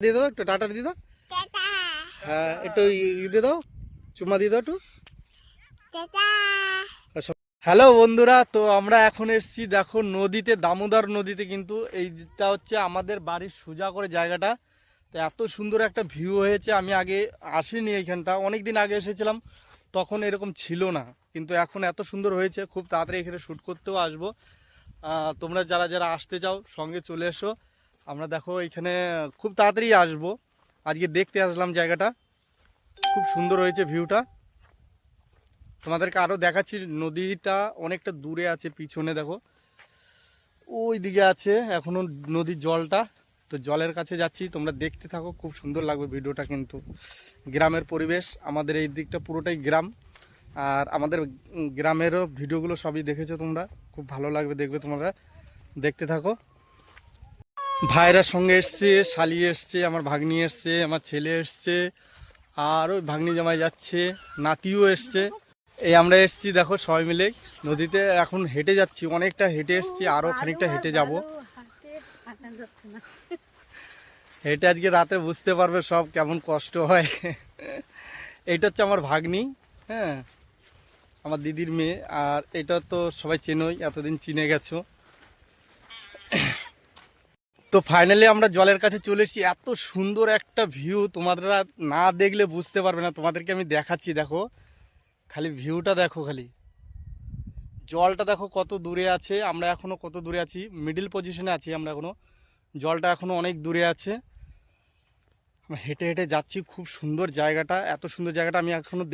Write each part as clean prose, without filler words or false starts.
দিয়ে দাও, একটু টাটা দিয়ে দাও। হ্যাঁ, একটু দিয়ে দাও, চুমা দিয়ে দাও একটু। হ্যালো বন্ধুরা, তো আমরা এখন এসেছি দেখো নদীতে, দামোদর নদীতে। কিন্তু এইটা হচ্ছে আমাদের বাড়ির সোজা করে জায়গাটা। তো এত সুন্দর একটা ভিউ হয়েছে, আমি আগে আসিনি এইখানটা, অনেক দিন আগে এসেছিলাম, তখন এরকম ছিল না। কিন্তু এখন এত সুন্দর হয়েছে, খুব তাড়াতাড়ি এখানে শ্যুট করতেও আসবো। তোমরা যারা যারা আসতে চাও সঙ্গে চলে এসো। আমরা দেখো এখানে খুব তাড়াতাড়ি আসবো, আজকে দেখতে আসলাম জায়গাটা, খুব সুন্দর হয়েছে ভিউটা। তোমাদেরকে আরও দেখাচ্ছি, নদীটা অনেকটা দূরে আছে, পিছনে দেখো ওই দিকে আছে এখনও নদীর জলটা। তো জলের কাছে যাচ্ছি, তোমরা দেখতে থাকো, খুব সুন্দর লাগবে ভিডিওটা। কিন্তু গ্রামের পরিবেশ, আমাদের এই দিকটা পুরোটাই গ্রাম, আর আমাদের গ্রামেরও ভিডিওগুলো সবই দেখেছো তোমরা, খুব ভালো লাগবে, দেখবে তোমরা, দেখতে থাকো। ভাইরা সঙ্গে এসছে, শালি এসছে, আমার ভাগ্নি এসছে, আমার ছেলে এসছে, আর ওই ভাগ্নি জামাই যাচ্ছে, নাতিও এসছে। এই আমরা এসছি দেখো সবাই মিলে নদীতে, এখন হেঁটে যাচ্ছি, অনেকটা হেঁটে এসছি, আরও খানিকটা হেঁটে যাব। হেঁটে আজকে রাতে বুঝতে পারবে সব কেমন কষ্ট হয়। এইটা হচ্ছে আমার ভাগ্নি, হ্যাঁ, আমার দিদির মেয়ে। আর এটা তো সবাই চেনোই, এতদিন চিনে গেছো। তো ফাইনালি আমরা জলের কাছে চলে এসেছি। এত সুন্দর একটা ভিউ, তোমরা না দেখলে বুঝতে পারবে না, তোমাদেরকে আমি দেখাচ্ছি। দেখো খালি ভিউটা দেখো, খালি জলটা দেখো কত দূরে আছে, আমরা এখনও কত দূরে আছি, মিডিল পজিশনে আছি আমরা এখনও, জলটা এখনও অনেক দূরে আছে। আমরা হেঁটে হেঁটে যাচ্ছি, খুব সুন্দর জায়গাটা, এত সুন্দর জায়গাটা আমি এখনও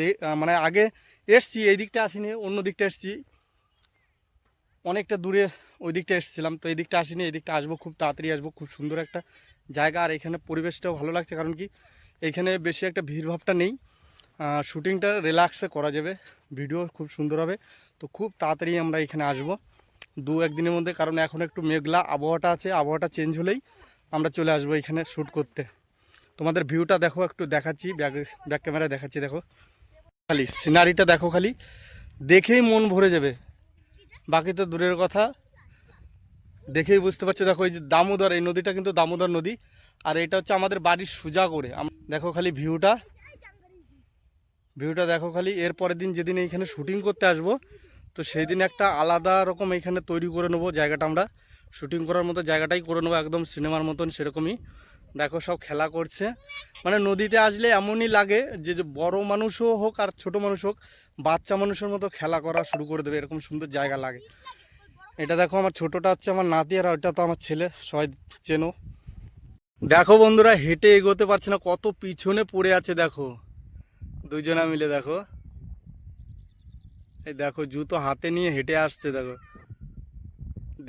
মানে আগে এসছি, এই দিকটা আসিনি, অন্য দিকটা এসছি, অনেকটা দূরে ওই দিকটা এসেছিলাম। তো এই দিকটা আসিনি, এই দিকটা আসবো, খুব তাড়াতাড়ি আসবো। খুব সুন্দর একটা জায়গা, আর এখানে পরিবেশটাও ভালো লাগছে, কারণ কি এখানে বেশি একটা ভিড়ভাবটা নেই, শ্যুটিংটা রিল্যাক্সে করা যাবে, ভিডিও খুব সুন্দর হবে। তো খুব তাড়াতাড়ি আমরা এখানে আসবো, 2-1 দিনের মধ্যে, কারণ এখন একটু মেঘলা আবহাওয়াটা আছে, আবহাওয়াটা চেঞ্জ হলেই আমরা চলে আসবো এখানে শ্যুট করতে। তোমাদের ভিউটা দেখো, একটু দেখাচ্ছি, ব্যাক ক্যামেরায় দেখাচ্ছি। দেখো খালি সিনারিটা দেখো, খালি দেখেই মন ভরে যাবে, বাকি তো দূরের কথা, দেখেই বুঝতে পারছো। দেখো এই যে দামোদর, এই নদীটা কিন্তু দামোদর নদী, আর এটা হচ্ছে আমাদের বাড়ির সোজা করে। দেখো খালি ভিউটা দেখো খালি। এর পরের দিন যেদিন এইখানে শুটিং করতে আসবো, তো সেই দিন একটা আলাদা রকম এইখানে তৈরি করে নেবো জায়গাটা, আমরা শুটিং করার মতো জায়গাটাই করে নেবো, একদম সিনেমার মতন সেরকমই। দেখো সব খেলা করছে, মানে নদীতে আসলে এমনই লাগে যে বড় মানুষও হোক আর ছোট মানুষ হোক, বাচ্চা মানুষের মতো খেলা করা শুরু করে দেবে, এরকম সুন্দর জায়গা লাগে। এটা দেখো আমার ছোটটা হচ্ছে আমার নাতি, আর ওইটা তো আমার ছেলে, সবাই চেনো। দেখো বন্ধুরা, হেঁটে এগোতে পারছে না, কত পিছনে পড়ে আছে দেখো, দুজনা মিলে দেখো, এই দেখো জুতো হাতে নিয়ে হেঁটে আসছে। দেখো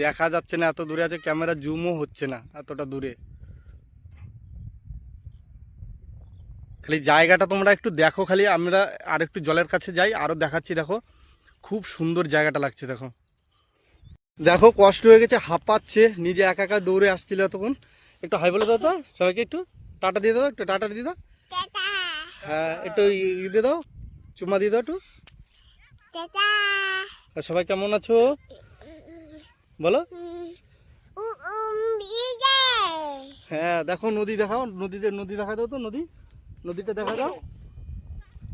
দেখা যাচ্ছে না, এত দূরে আছে, ক্যামেরা জুমও হচ্ছে না এতটা দূরে। খালি জায়গাটা তোমরা একটু দেখো, খালি আমরা আর একটু জলের কাছে যাই, আরও দেখাচ্ছি। দেখো খুব সুন্দর জায়গাটা লাগছে। দেখো দেখো কষ্ট হয়ে গেছে, হাঁপাচ্ছে, নিজে একা একা দৌড়ে আসছিল এতক্ষণ। একটু হাই বলে দাও তো সবাইকে, একটু টাটা দিয়ে দাও, একটু টাটা দিয়ে দাও। হ্যাঁ, একটু দিয়ে দাও, চুমা দিয়ে দাও একটু। সবাই কেমন আছো বলো। হ্যাঁ দেখো নদী দেখাও, নদী দেখা দাও তো, নদীটা দেখা দাও,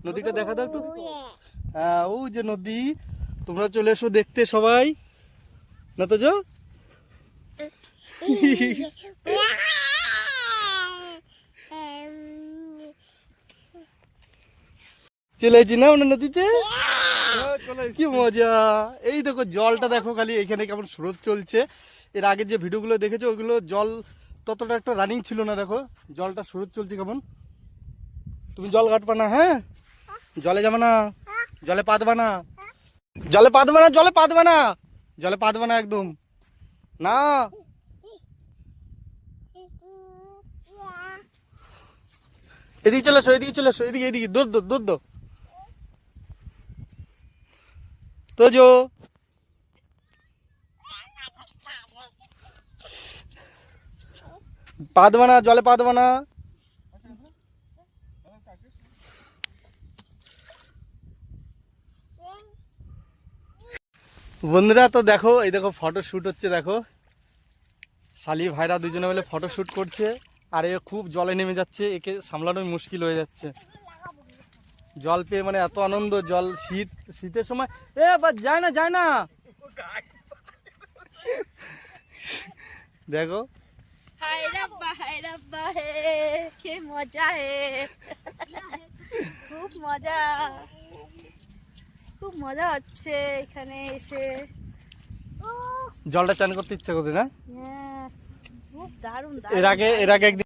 নদীটা দেখা দাও একটু। হ্যাঁ ও যে নদী, তোমরা চলে এসো দেখতে সবাই, না তো যাও। চলে এসেছি না ওনার নদীতে, কি মজা। এই দেখো জলটা দেখো খালি, এখানে কেমন স্রোত চলছে। এর আগে যে ভিডিওগুলো দেখেছো ওগুলো জল ততটা একটা রানিং ছিল না, দেখো জলটা স্রোত চলছে কেমন। তুমি জল ঘাটবা না, হ্যাঁ, জলে যাবে না, জলে পা দেবা না, জলে পা দেবে না, জলে পা দেবে না, জলে পা দেবে না একদম না। এদিকে চলে এসো, এদিকে চলে এসো, এদিকে এদিকে দৌড় তো যো। পা দেবে না, জলে পা দেবে না। বন্ধুরা তো দেখো, এই দেখো ফটো শ্যুট হচ্ছে, দেখো শালি ভাইরা দুজনে মিলে ফটো শ্যুট করছে, আর এ খুব জলে নেমে যাচ্ছে, একে সামলানোই মুশকিল হয়ে যাচ্ছে। জল পেয়ে মানে এত আনন্দ, জল শীতের সময় যায় না দেখো। হায় রাব্বা হে কি মজা হে, খুব মজা হচ্ছে এখানে এসে। জলটা চান করতে ইচ্ছা করছে না? হ্যাঁ, খুব দারুণ। এর আগে একদিন